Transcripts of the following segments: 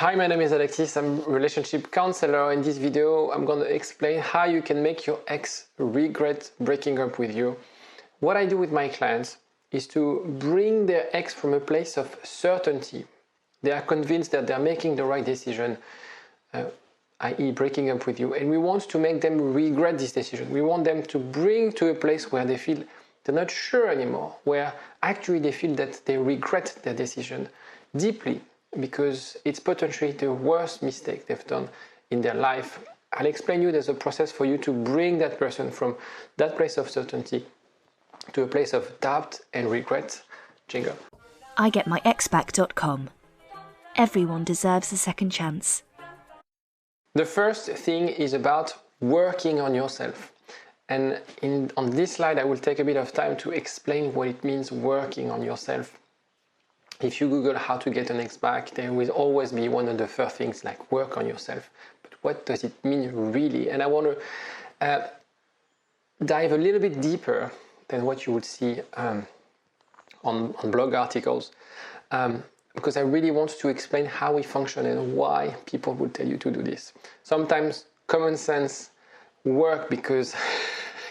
Hi, my name is Alexis. I'm a relationship counselor. In this video, I'm going to explain how you can make your ex regret breaking up with you. What I do with my clients is to bring their ex from a place of certainty. They are convinced that they're making the right decision, i.e. breaking up with you. And we want to make them regret this decision. We want them to bring to a place where they feel they're not sure anymore, where actually they feel that they regret their decision deeply, because it's potentially the worst mistake they've done in their life. I'll explain you there's a process for you to bring that person from that place of certainty to a place of doubt and regret. Jingle. IGetMyExBack.com. Everyone deserves a second chance. The first thing is about working on yourself. And on this slide, I will take a bit of time to explain what it means working on yourself. If you Google how to get an ex back, there will always be one of the first things like work on yourself. But what does it mean really? And I want to dive a little bit deeper than what you would see on blog articles, because I really want to explain how we function and why people would tell you to do this. Sometimes common sense works because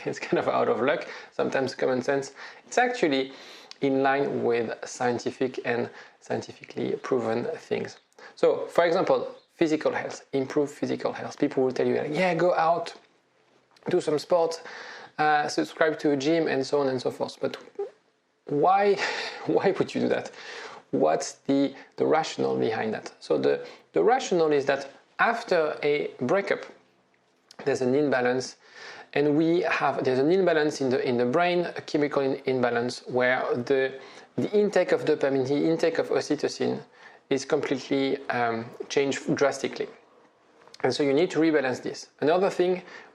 it's kind of out of luck. Sometimes common sense, it's actually in line with scientific and scientifically proven things. So, for example, physical health, improve physical health. People will tell you, yeah, go out, do some sport, subscribe to a gym, and so on and so forth. But why would you do that? What's the rationale behind that? So the rationale is that after a breakup, there's an imbalance. And there's an imbalance in the brain, a chemical imbalance, where the intake of dopamine, the intake of oxytocin is completely changed drastically. And so you need to rebalance this. Another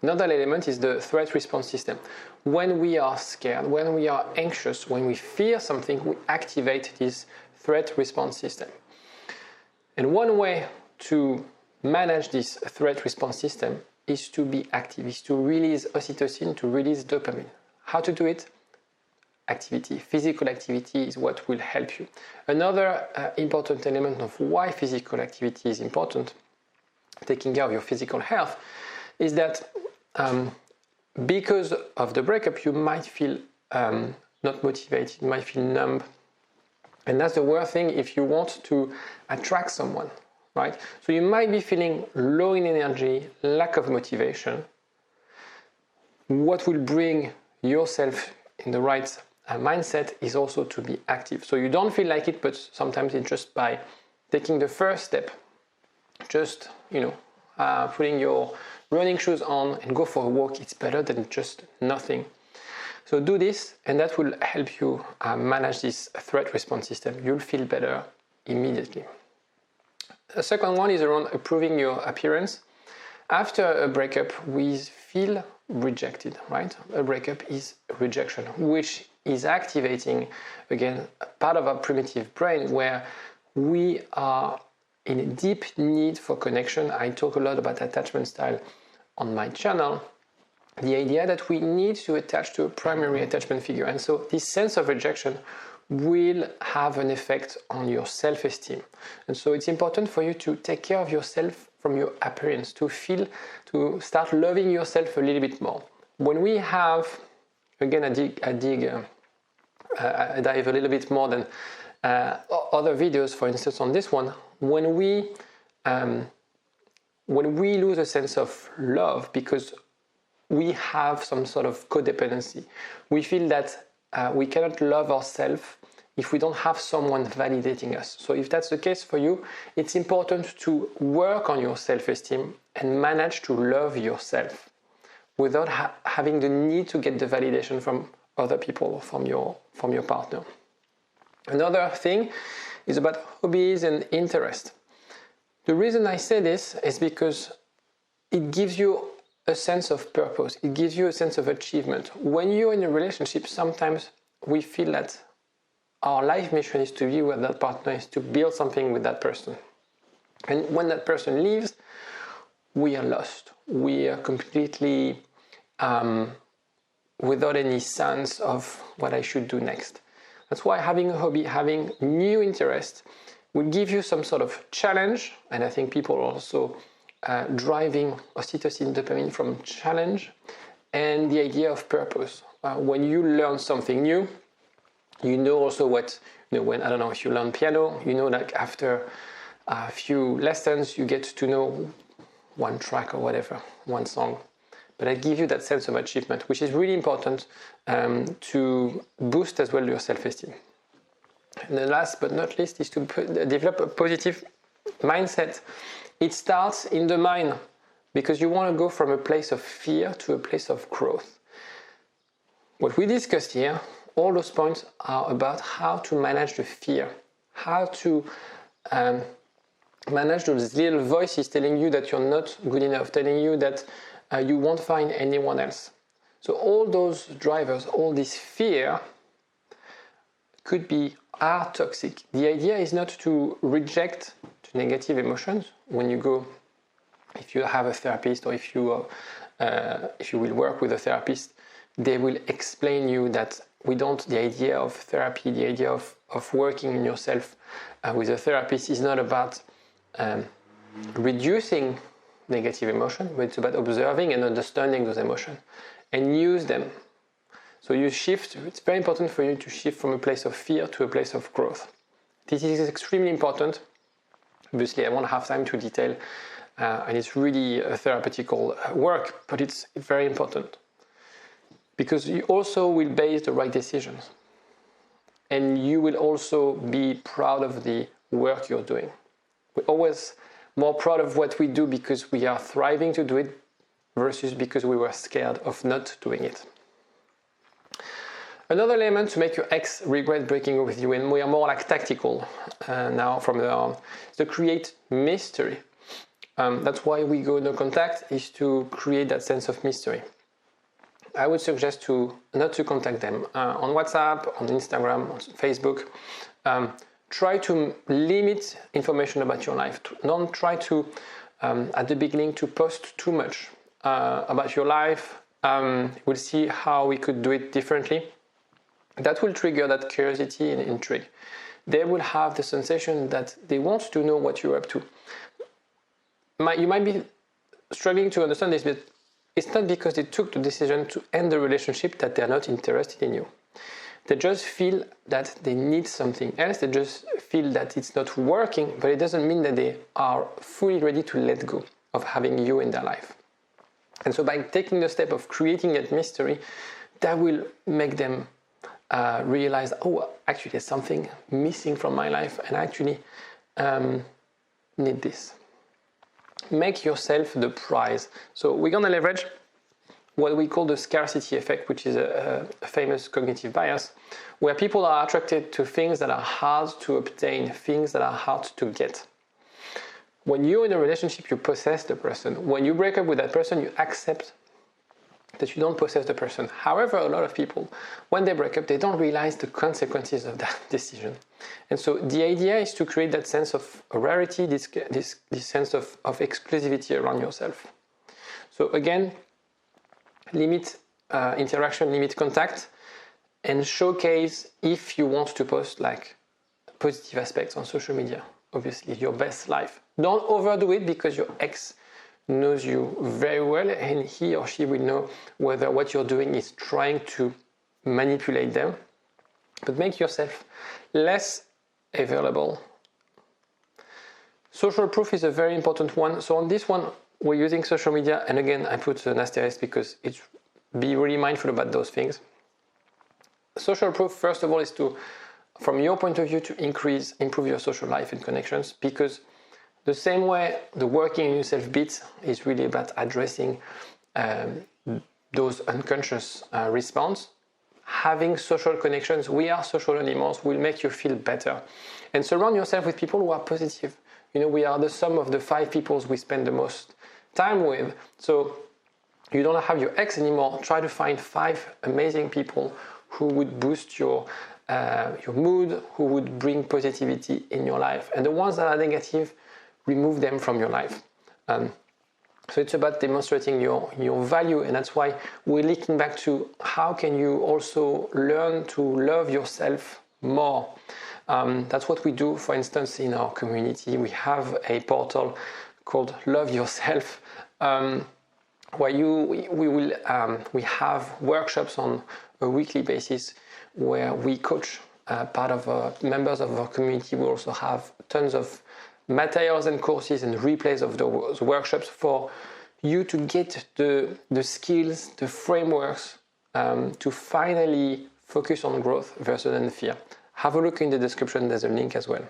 element is the threat response system. When we are scared, when we are anxious, when we fear something, we activate this threat response system. And one way to manage this threat response system is to be active, is to release oxytocin, to release dopamine. How to do it? Activity. Physical activity is what will help you. Another important element of why physical activity is important, taking care of your physical health, is that because of the breakup, you might feel not motivated, you might feel numb. And that's the worst thing if you want to attract someone. Right? So you might be feeling low in energy, lack of motivation. What will bring yourself in the right mindset is also to be active. So you don't feel like it, but sometimes it's just by taking the first step, just putting your running shoes on and go for a walk. It's better than just nothing. So do this, and that will help you manage this threat response system. You'll feel better immediately. The second one is around improving your appearance. After a breakup, we feel rejected, right? A breakup is rejection, which is activating, again, a part of our primitive brain where we are in a deep need for connection. I talk a lot about attachment style on my channel. The idea that we need to attach to a primary attachment figure. And so this sense of rejection will have an effect on your self-esteem. And so it's important for you to take care of yourself from your appearance, to start loving yourself a little bit more. When we have, again, I dive a little bit more than other videos, for instance, on this one, when we lose a sense of love because we have some sort of codependency, we feel that we cannot love ourselves if we don't have someone validating us. So if that's the case for you, it's important to work on your self-esteem and manage to love yourself without having the need to get the validation from other people or from your partner. Another thing is about hobbies and interest. The reason I say this is because it gives you a sense of purpose. It gives you a sense of achievement. When you're in a relationship, sometimes we feel that our life mission is to be with that partner, is to build something with that person. And when that person leaves, we are lost. We are completely without any sense of what I should do next. That's why having a hobby, having new interests will give you some sort of challenge, and I think people are also driving oxytocin, dopamine from challenge, and the idea of purpose. When you learn something new, you know also what, when, I don't know, if you learn piano, you know that after a few lessons, you get to know one track or whatever, one song. But I give you that sense of achievement, which is really important to boost as well your self-esteem. And the last but not least is to develop a positive mindset. It starts in the mind, because you want to go from a place of fear to a place of growth. What we discussed here, all those points are about how to manage the fear, how to manage those little voices telling you that you're not good enough, telling you that you won't find anyone else. So all those drivers, all this fear are toxic. The idea is not to reject the negative emotions when you go, if you have a therapist or if you will work with a therapist, they will explain you that the idea of therapy, the idea of working in yourself with a therapist is not about reducing negative emotion, but it's about observing and understanding those emotions and use them. So you shift, it's very important for you to shift from a place of fear to a place of growth. This is extremely important. Obviously, I won't have time to detail, and it's really a therapeutical work, but it's very important. Because you also will base the right decisions. And you will also be proud of the work you're doing. We're always more proud of what we do because we are thriving to do it versus because we were scared of not doing it. Another element to make your ex regret breaking up with you, and we are more like tactical now from there on, is to create mystery. That's why we go no contact, is to create that sense of mystery. I would suggest not to contact them on WhatsApp, on Instagram, on Facebook. Try to limit information about your life. Don't try to, at the beginning, to post too much about your life. We'll see how we could do it differently. That will trigger that curiosity and intrigue. They will have the sensation that they want to know what you're up to. You might be struggling to understand this, but it's not because they took the decision to end the relationship that they're not interested in you. They just feel that they need something else. They just feel that it's not working, but it doesn't mean that they are fully ready to let go of having you in their life. And so by taking the step of creating that mystery, that will make them realize, oh, actually there's something missing from my life and I actually need this. Make yourself the prize. So we're going to leverage what we call the scarcity effect, which is a famous cognitive bias, where people are attracted to things that are hard to obtain, things that are hard to get. When you're in a relationship, you possess the person. When you break up with that person, you accept that you don't possess the person. However, a lot of people, when they break up, they don't realize the consequences of that decision. And so the idea is to create that sense of rarity, this sense of exclusivity around yourself. So again, limit interaction, limit contact, and showcase, if you want to post like positive aspects on social media, obviously your best life. Don't overdo it because your ex knows you very well and he or she will know whether what you're doing is trying to manipulate them. But make yourself less available. Social proof is a very important one. So on this one, we're using social media, and again, I put an asterisk because be really mindful about those things. Social proof, first of all, is to, from your point of view, to improve your social life and connections, because the same way the working in yourself bit is really about addressing those unconscious response. Having social connections, we are social animals, will make you feel better. And surround yourself with people who are positive. We are the sum of the 5 people we spend the most time with. So you don't have your ex anymore. Try to find 5 amazing people who would boost your mood, who would bring positivity in your life. And the ones that are negative, remove them from your life. So it's about demonstrating your value, and that's why we're linking back to how can you also learn to love yourself more. That's what we do, for instance, in our community. We have a portal called Love Yourself, where we have workshops on a weekly basis where we coach part of members of our community. We also have tons of materials and courses and replays of those workshops for you to get the skills, the frameworks to finally focus on growth versus on fear. Have a look in the description, there's a link as well.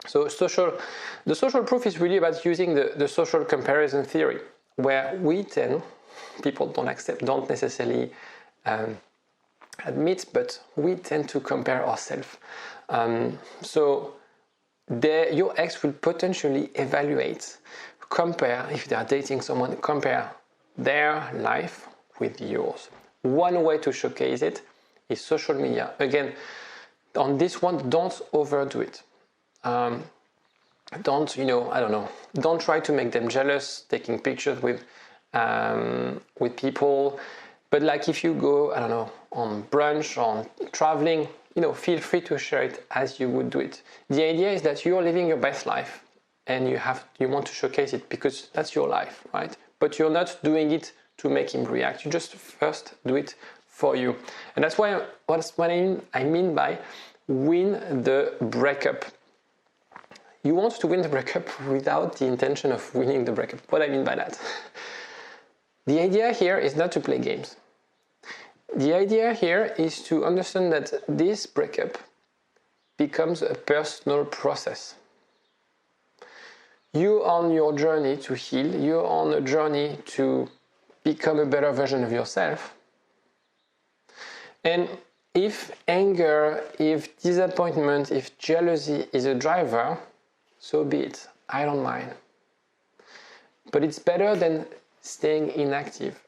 So the social proof is really about using the social comparison theory, where people don't necessarily admit, but we tend to compare ourselves. So your ex will potentially compare, if they are dating someone, compare their life with yours. One way to showcase it is social media. Again, on this one, don't overdo it. Don't try to make them jealous, taking pictures with people. But like if you go, on brunch, on traveling, feel free to share it as you would do it. The idea is that you're living your best life and you want to showcase it because that's your life, right? But you're not doing it to make him react. You just first do it for you. And that's what I mean by win the breakup. You want to win the breakup without the intention of winning the breakup. What I mean by that? The idea here is not to play games. The idea here is to understand that this breakup becomes a personal process. You're on your journey to heal. You're on a journey to become a better version of yourself. And if anger, if disappointment, if jealousy is a driver, so be it. I don't mind. But it's better than staying inactive.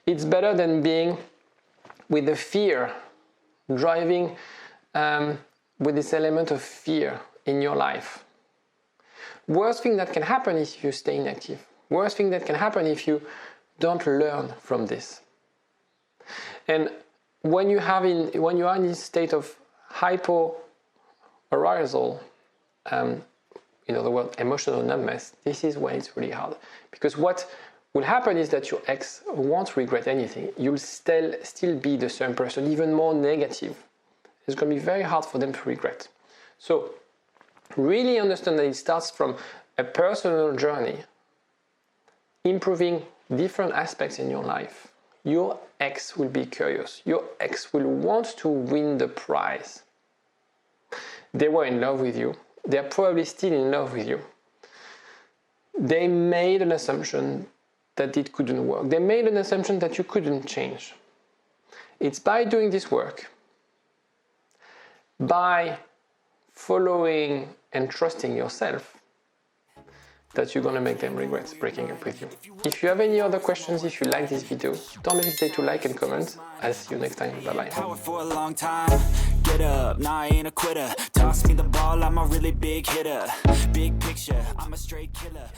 It's better than being with the fear, driving with this element of fear in your life. Worst thing that can happen is if you stay inactive. Worst thing that can happen if you don't learn from this. And when you are in this state of hypoarousal, the word emotional numbness, this is when it's really hard. Because what will happen is that your ex won't regret anything. You'll still be the same person, even more negative. It's going to be very hard for them to regret. So really understand that it starts from a personal journey, improving different aspects in your life. Your ex will be curious. Your ex will want to win the prize. They were in love with you. They're probably still in love with you. They made an assumption that it couldn't work. They made an assumption that you couldn't change. It's by doing this work, by following and trusting yourself, that you're going to make them regret breaking up with you. If you have any other questions, if you like this video, don't hesitate to like and comment. I'll see you next time. Bye-bye. Get up, nah, I ain't a quitter. Toss me the ball, I'm a really big hitter. Big picture, I'm a straight killer.